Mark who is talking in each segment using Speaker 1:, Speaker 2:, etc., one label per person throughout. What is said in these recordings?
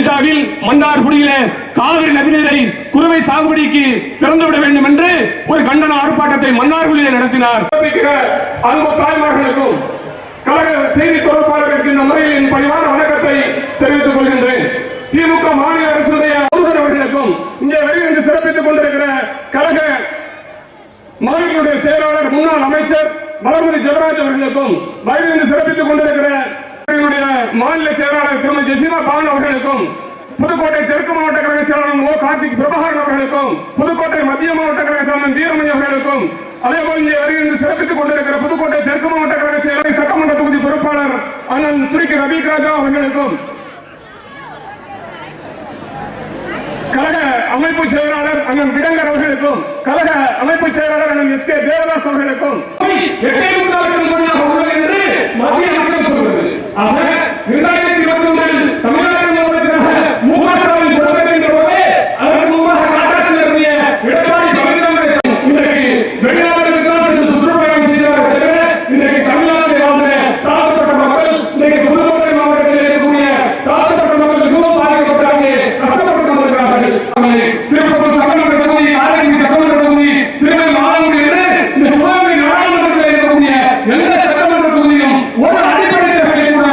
Speaker 1: டெல்டாவில் மன்னார்குடியில காவிரி நதிநீரை குறுவை சாகுபடிக்கு திறந்துவிட வேண்டும் என்று ஒரு கண்டன ஆர்ப்பாட்டத்தை மன்னார்குடியில் நடத்தினார். அன்பு தாய்மார்களுக்கும் கழக செய்தி தொடர்பாளர்களுக்கு இந்த முறையில் என் பணிவான வணக்கத்தை தெரிவித்துக் கொள்கின்றேன். திமுக மாநில அரசுடைய அவர்களுக்கும் இங்கே வருகின்ற சிறப்பித்துக் கொண்டிருக்கிற கழக மாநில செயலாளர் முன்னாள் அமைச்சர் வளர்மதி ஜெபராஜ் அவர்களுக்கும் வருகின்ற சிறப்பித்துக் கொண்டிருக்கிற மாநில செயலாளர் திருமதி ஜெசிமா பான் அவர்களுக்கும் புதுக்கோட்டை தெற்கு மாவட்ட கழக செயலாளர் ஓ கார்த்திக் பிரபாகரன் அவர்களுக்கும் புதுக்கோட்டை மத்திய மாவட்ட கழக செயலாளர் வீரமணி அவர்களுக்கும் அதேபோல் இங்கே வருகின்ற சிறப்பித்துக் கொண்டிருக்கிற புதுக்கோட்டை தெற்கு மாவட்ட கழக செயலாளர் சட்டமன்ற தொகுதி பொறுப்பாளர் அண்ணன் துருக்கி ரபீக் ராஜா அவர்களுக்கும் கழக அமைப்பு செயலாளர் அண்ணன் விடங்கர் அவர்களுக்கும் கழக அமைப்பு செயலாளர் அண்ணன் எஸ் கே தேவதாஸ் அவர்களுக்கும் மத்திய அமைச்சர் சொல்கிறது. ஆக 2021 தமிழ்நாடு முதலமைச்சராக மு க ஸ்டாலின் பொறுப்பேற்கின்ற போது அதற்கு முன்பாக காட்டாட்சியருடைய எடப்பாடி பழனிசாமி இன்றைக்கு வெளிநாடுகளுக்கு சுற்றுப்பயணம் செய்கிறார்கள். இன்றைக்கு தமிழ்நாட்டில் வாழ்ந்த தாழ்த்தப்பட்ட மக்கள் இன்றைக்கு புதுக்கோட்டை மாவட்டத்தில் இருக்கக்கூடிய தாழ்த்தப்பட்ட மக்கள் மிகவும் பாதிக்கப்பட்டாங்க, கஷ்டப்பட்டு வருகிறார்கள். திருப்பத்தூர் சட்டமன்ற தொகுதி, காரைக்குடி சட்டமன்ற தொகுதி, திருநெல்வேலி மாவட்டம் என்று இந்த சிவகங்கை நாடாளுமன்றத்தில் இருக்கக்கூடிய எந்த சட்டமன்ற தொகுதியும் ஒரு அடிப்படை தேவையை கூட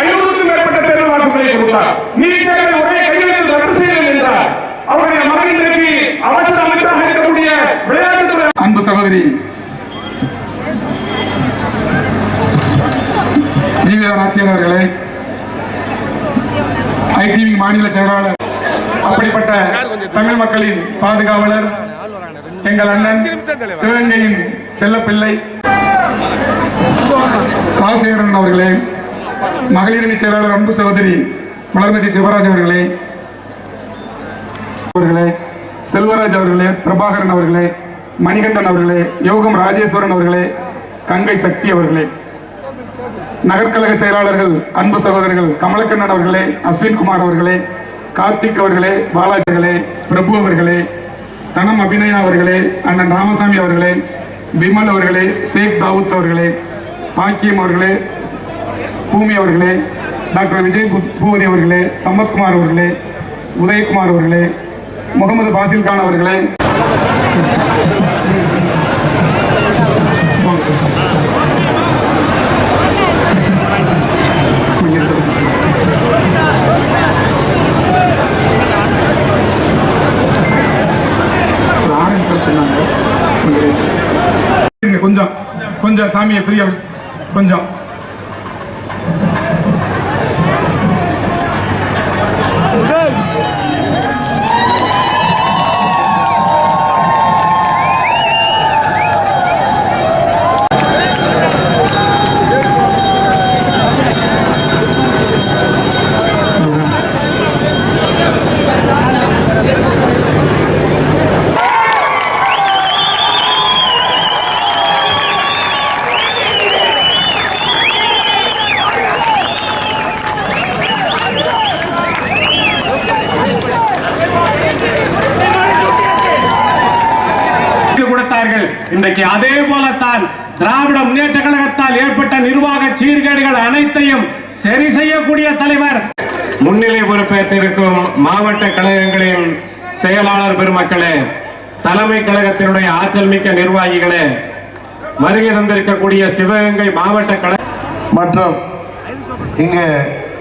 Speaker 1: 500க்கும் மேற்பட்ட தேர்தல் வாக்குகளை கொடுத்தார். நீதிமன்ற ஒரே கையெழுத்தில் ரத்து செய்யுங்கள் என்றார். அவருடைய மகன் இன்றைக்கு அரசு அமைச்சராக இருக்கக்கூடிய விளையாட்டுத்துறை
Speaker 2: அன்பு சகோதரி ஜீவிதா நாச்சியார் அவர்களே, ஐடிவி மாநில செயலாளர், அப்படிப்பட்ட தமிழ் மக்களின் பாதுகாவலர் எங்கள் அண்ணன் சிவகங்கையின் செல்லப்பிள்ளை ராஜசேகரன் அவர்களே, மகளிரணி செயலாளர் அன்பு சகோதரி வளர்மதி சிவராஜ் அவர்களே, செல்வராஜ் அவர்களே, பிரபாகரன் அவர்களே, மணிகண்டன் அவர்களே, யோகம் ராஜேஸ்வரன் அவர்களே, கங்கை சக்தி அவர்களே, நகர்கழக செயலாளர்கள் அன்பு சகோதரர்கள் கமலக்கண்ணன் அவர்களே, அஸ்வின்குமார் அவர்களே, கார்த்திக் அவர்களே, பாலாஜி அவர்களே, பிரபு அவர்களே, தனம் அபிநயா அவர்களே, அண்ணன் ராமசாமி அவர்களே, விமல் அவர்களே, ஷேக் தாவூத் அவர்களே, பாக்கியம் அவர்களே, பூமி அவர்களே, டாக்டர் விஜய் பூபதி அவர்களே, சம்பத்குமார் அவர்களே, உதயகுமார் அவர்களே, முகமது பாசில் கான் அவர்களே, கொஞ்சம் கொஞ்சம் சாமியை ஃப்ரீயா கொஞ்சம்
Speaker 3: இன்றைக்கு அதே போலத்தான் திராவிட முன்னேற்ற கழகத்தால் ஏற்பட்ட நிர்வாக சீர்கேடுகள் அனைத்தையும் சரி செய்யக்கூடிய தலைவர் முன்னிலை பொறுப்பேற்றிருக்கும் மாவட்ட கழகங்களின் செயலாளர் பெருமக்களே, தலைமை கழகத்தினுடைய ஆற்றல் மிக்க நிர்வாகிகளே, வருகை தந்திருக்கக்கூடிய சிவகங்கை மாவட்ட கழக
Speaker 4: மற்றும் இங்கு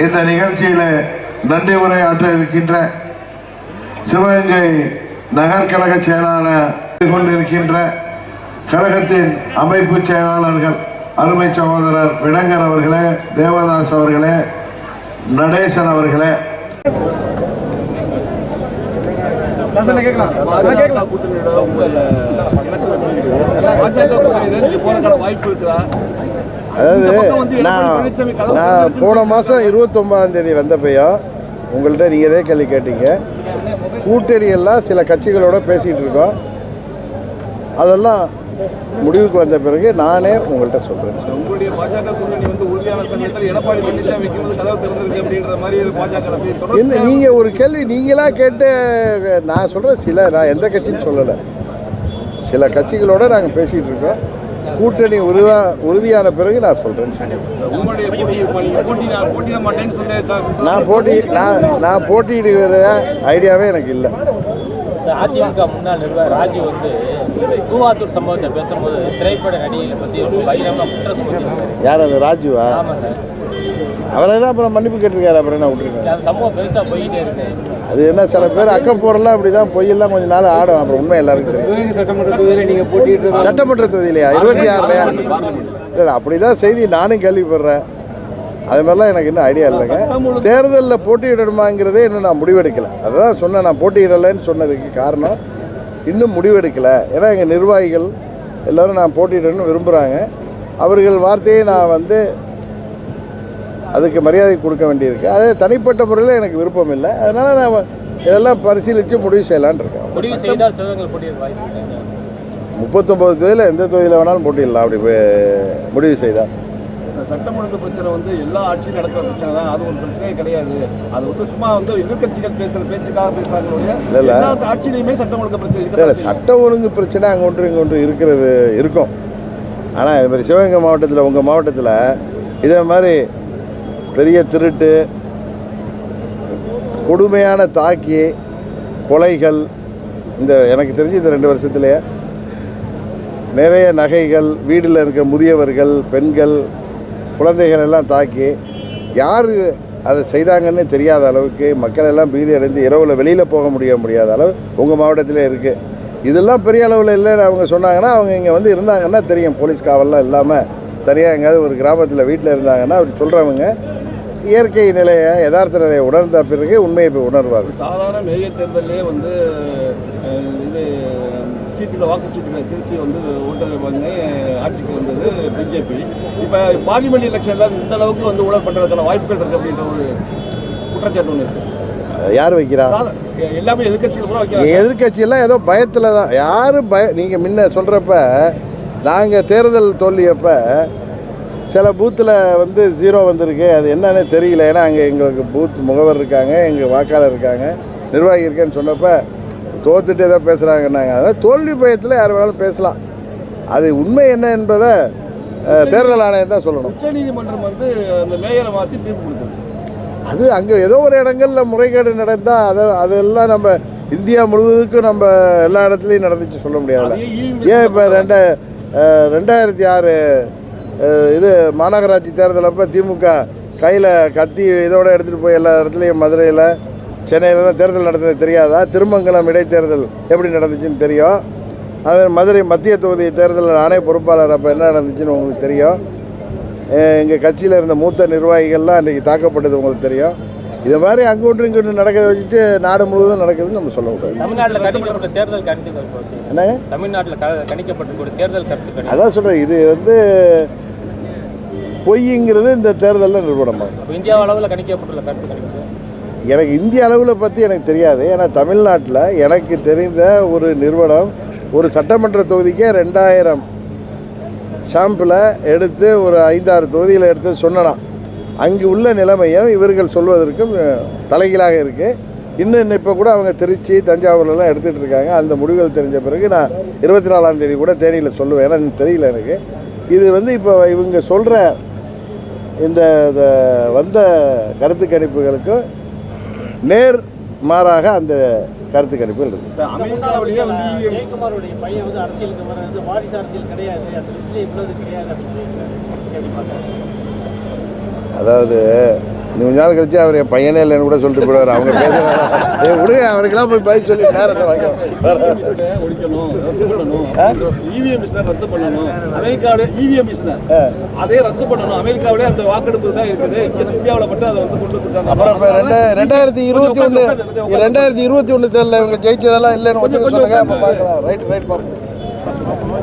Speaker 4: இந்த நிகழ்ச்சியில் நன்றி உரையாற்ற இருக்கின்ற சிவகங்கை நகர்கழக செயலாளர் கொண்டிருக்கின்ற கழகத்தின் அமைப்பு செயலாளர்கள் அருமை சகோதரர் விடங்கர் அவர்களே, தேவதாஸ் அவர்களே, நடேசன் அவர்களே,
Speaker 5: அதாவது நான் போன மாதம் 29ஆம் தேதி வந்தப்பையும் உங்கள்கிட்ட நீங்கள் இதே கேள்வி கேட்டீங்க. கூட்டணியெல்லாம் சில கட்சிகளோட பேசிகிட்டு இருக்கோம். அதெல்லாம் முடிவுக்கு வந்த பிறகு நானே உங்கள்கிட்ட சொல்கிறேன்.
Speaker 6: உங்களுடைய பாஜக கூட்டணி வந்து உறுதியான சமயத்தில் எடப்பாடி பழனிசாமிக்கு வந்து கதவு திறந்திருக்கு அப்படின்ற மாதிரி பாஜக
Speaker 5: இல்லை, நீங்கள் ஒரு கேள்வி நீங்களாக கேட்டு நான் சொல்கிறேன். நான் எந்த கட்சின்னு சொல்லலை, சில கட்சிகளோடு நாங்கள் பேசிகிட்டு இருக்கோம். கூட்டணி உறுதியான பிறகு நான் சொல்கிறேன்னு சொன்னேன்.
Speaker 6: உங்களுடைய போட்டியிட மாட்டேன்னு சொல்லி
Speaker 5: நான் போட்டியிடுகிற ஐடியாவே எனக்கு இல்லை.
Speaker 7: அதிமுக முன்னாள் நிர்வாகி ராஜு வந்து கூவாத்தூர் சம்பவத்தை பேசும்போது திரைப்பட நடிகைகளை பற்றி பகிரமாக குற்றம் சொல்லியிருக்காரு.
Speaker 5: யார் அது ராஜுவா?
Speaker 7: ஆமாம் சார்.
Speaker 5: அவரை தான் அப்புறம் மன்னிப்பு கேட்டிருக்காரு. அப்புறம் என்ன விட்டுருக்கேன்.
Speaker 7: அந்த சம்பவம் பெருசாக போயிட்டே இருக்கு.
Speaker 5: அது என்ன, சில பேர் அக்கப்போரெல்லாம் அப்படி தான் பொய்யெல்லாம் கொஞ்சம் நாள் ஆடும். அப்புறம் உண்மை எல்லாருக்கும் தெரியும்.
Speaker 6: சட்டமன்ற தொகுதியில் நீங்கள் போட்டியிட்டு
Speaker 5: சட்டமன்ற தொகுதியிலையா? 26லையா? இல்லை, அப்படி தான் செய்தி நானும் கேள்விப்படுறேன். அது மாதிரிலாம் எனக்கு இன்னும் ஐடியா இல்லைங்க. தேர்தலில் போட்டியிடணுமாங்கிறதே இன்னும் நான் முடிவெடுக்கலை. அதுதான் சொன்னேன், நான் போட்டியிடலைன்னு சொன்னதுக்கு காரணம் இன்னும் முடிவெடுக்கலை. ஏன்னா எங்கள் நிர்வாகிகள் எல்லோரும் நான் போட்டியிடணும்னு விரும்புகிறாங்க. அவர்கள் வார்த்தையை நான் வந்து அதுக்கு மரியாதை கொடுக்க வேண்டியிருக்கு. அதே தனிப்பட்ட முறையில் எனக்கு விருப்பம் இல்லை. அதனால் நான் இதெல்லாம் பரிசீலித்து முடிவு செய்யலான்னு இருக்கேன். 39 தொகுதியில் எந்த தொகுதியில் வேணாலும் போட்டிடலாம். அப்படி முடிவு செய்தால்
Speaker 6: சட்டம் ஒழுங்கு பிரச்சனை வந்து எல்லா ஆட்சியும் நடக்கிற பிரச்சனை தான். அது ஒரு பிரச்சனையே கிடையாது. அது வந்து சும்மா வந்து எதிர்கட்சிகள் பேசுகிற பேச்சுக்காக பேசுகிறாங்க. எல்லா ஆட்சியிலையுமே சட்டம் ஒழுங்கு பிரச்சனை
Speaker 5: இல்லை. சட்டம் ஒழுங்கு பிரச்சனை அங்கே ஒன்று இங்கே ஒன்று இருக்கும். ஆனால் இது மாதிரி சிவகங்கை மாவட்டத்தில், உங்கள் மாவட்டத்தில் இதே மாதிரி பெரிய திருட்டு, கொடுமையான தாக்கி கொலைகள், இந்த எனக்கு தெரிஞ்சு இந்த 2 வருஷத்துலேயே நிறைய நகைகள், வீட்டில் இருக்க முதியவர்கள், பெண்கள், குழந்தைகள் எல்லாம் தாக்கி யார் அதை செய்தாங்கன்னு தெரியாத அளவுக்கு மக்கள் எல்லாம் பீதி அடைந்து இரவில் வெளியில் போக முடியாத அளவு உங்கள் மாவட்டத்திலே இருக்குது. இதெல்லாம் பெரிய அளவில் இல்லைன்னு அவங்க சொன்னாங்கன்னா, அவங்க இங்கே வந்து இருந்தாங்கன்னா தெரியும். போலீஸ் காவல்லாம் இல்லாமல் தனியாக எங்கேயாவது ஒரு கிராமத்தில் வீட்டில் இருந்தாங்கன்னா அப்படி சொல்கிறவங்க இயற்கை நிலையை, யதார்த்த நிலையை உணர்ந்த பிறகு உண்மையை போய் உணர்வார்கள்.
Speaker 6: சாதாரண மேயர் தேர்தலே வந்து இது சீட்டில் வாக்குச்சீட்டுகளை திருச்சி வந்து ஓட்டர் பண்ணி ஆட்சிக்கு வந்தது பிஜேபி. இப்போ பார்லிமெண்ட் எலெக்ஷனில் இந்த அளவுக்கு வந்து ஊழல் பண்ணுறதுக்கான வாய்ப்புகள் இருக்குது அப்படின்ற ஒரு குற்றச்சாட்டு ஒன்று இருக்குது.
Speaker 5: யார் வைக்கிறா?
Speaker 6: எல்லாமே எதிர்கட்சிகள் கூட வைக்கிறாங்க.
Speaker 5: எதிர்கட்சியெல்லாம் ஏதோ பயத்தில் தான். யாரும் நீங்கள் முன்ன சொல்கிறப்ப, நாங்கள் தேர்தல் தோல்வியப்போ சில பூத்தில் வந்து 0 வந்திருக்கு. அது என்னன்னே தெரியல. ஏன்னா அங்கே எங்களுக்கு பூத் முகவர் இருக்காங்க, எங்கள் வாக்காளர் இருக்காங்க, நிர்வாகி இருக்கேன்னு சொன்னப்போ தோத்துட்டு ஏதோ பேசுகிறாங்கன்னாங்க. அதாவது தோல்வி பயத்தில் யார் வேணாலும் பேசலாம். அது உண்மை என்ன என்பதை தேர்தல் ஆணையம் தான் சொல்லணும்.
Speaker 6: உச்சநீதிமன்றம் வந்து அந்த மேயரை மாற்றி தீர்ப்பு கொடுத்தது. அது
Speaker 5: அங்கே ஏதோ ஒரு இடங்களில் முறைகேடு நடந்தால் அதெல்லாம் நம்ம இந்தியா முழுவதுக்கும் நம்ம எல்லா இடத்துலையும் நடந்துச்சு சொல்ல முடியாது. ஏன் இப்போ 2006 இது மாநகராட்சி தேர்தல் அப்போ திமுக கையில் கத்தி இதோடு எடுத்துகிட்டு போய் எல்லா இடத்துலையும் மதுரையில், சென்னையிலலாம் தேர்தல் நடந்தது தெரியாதா? திருமங்கலம் இடைத்தேர்தல் எப்படி நடந்துச்சுன்னு தெரியும். அது மதுரை மத்திய தொகுதி தேர்தலில் நானே பொறுப்பாளர். அப்போ என்ன நடந்துச்சுன்னு உங்களுக்கு தெரியும். எங்கள் கட்சியில் இருந்த மூத்த நிர்வாகிகள்லாம் அன்றைக்கி தாக்கப்பட்டது உங்களுக்கு தெரியும். இது மாதிரி அங்கே ஒன்று இங்கே ஒன்று நடக்கிறத வச்சுட்டு நாடு முழுவதும் நடக்குதுன்னு நம்ம சொல்ல முடியாது.
Speaker 7: தமிழ்நாட்டில் கணிக்கப்பட்ட தேர்தல் கருத்து
Speaker 5: என்னங்க?
Speaker 7: தமிழ்நாட்டில் கணிக்கப்பட்ட தேர்தல் கருத்து
Speaker 5: அதான் சொல்கிறேன். இது வந்து பொய்ங்கிறது இந்த தேர்தலில் நிறுவனமாகும்.
Speaker 7: இந்தியா அளவில் கணிக்கப்பட்டுள்ள கருத்து கணிப்பு
Speaker 5: எனக்கு இந்திய அளவில் பற்றி எனக்கு தெரியாது. ஏன்னா தமிழ்நாட்டில் எனக்கு தெரிந்த ஒரு நிறுவனம் ஒரு சட்டமன்ற தொகுதிக்கே 2000 சாம்பிளை எடுத்து ஒரு 5-6 தொகுதியில் எடுத்து சொன்னனா. அங்கு உள்ள நிலைமையும் இவர்கள் சொல்வதற்கும் தலைகீழாக இருக்குது. இன்னும் இப்போ கூட அவங்க திருச்சி, தஞ்சாவூர்லாம் எடுத்துகிட்டு இருக்காங்க. அந்த முடிவுகள் தெரிஞ்ச பிறகு நான் 24ஆம் தேதி கூட தேனியில் சொல்லுவேன். ஏன்னா தெரியல எனக்கு. இது வந்து இப்போ இவங்க சொல்கிற இந்த வந்த கருத்து கணிப்புகளுக்கு நேர் மாறாக அந்த கருத்து கணிப்புகள் இருக்குது.
Speaker 6: அமெரிக்காவிலேயே வந்து
Speaker 7: ஜெயக்குமாரோடைய பையன் வந்து அரசியலுக்கு வர்றது வாரிசு அரசியல் கிடையாது, அந்த லிஸ்ட்ல இவ்வளவு கிடையாது அப்படின்னு.
Speaker 5: அதாவது கொஞ்ச நாள் கழிச்சு அவர் என் பையனே இல்லைன்னு கூட சொல்லிட்டு போடுவார். அவங்க பேசுகிறாங்க விடுங்க, அவருக்கெல்லாம் போய் பதில் சொல்லி நேரத்தை வாங்க.
Speaker 6: ஒழிக்கணும், ரத்து பண்ணணும், இவிஎம் மிஷினை ரத்து பண்ணணும். அமெரிக்காவிலே இவிஎம் மிஷினை அதே ரத்து பண்ணணும். அமெரிக்காவிலே அந்த வாக்கெடுப்பு தான் இருக்குது. இந்தியாவில் மட்டும் அதை வந்து கொண்டு வந்துருக்காங்க.
Speaker 5: அப்புறம் இப்போ 2021 தேர்தலில் இவங்க ஜெயிச்சதெல்லாம் இல்லைன்னு சொல்லுங்க. அப்போ பார்க்கலாம். ரைட் பார்ப்போம்.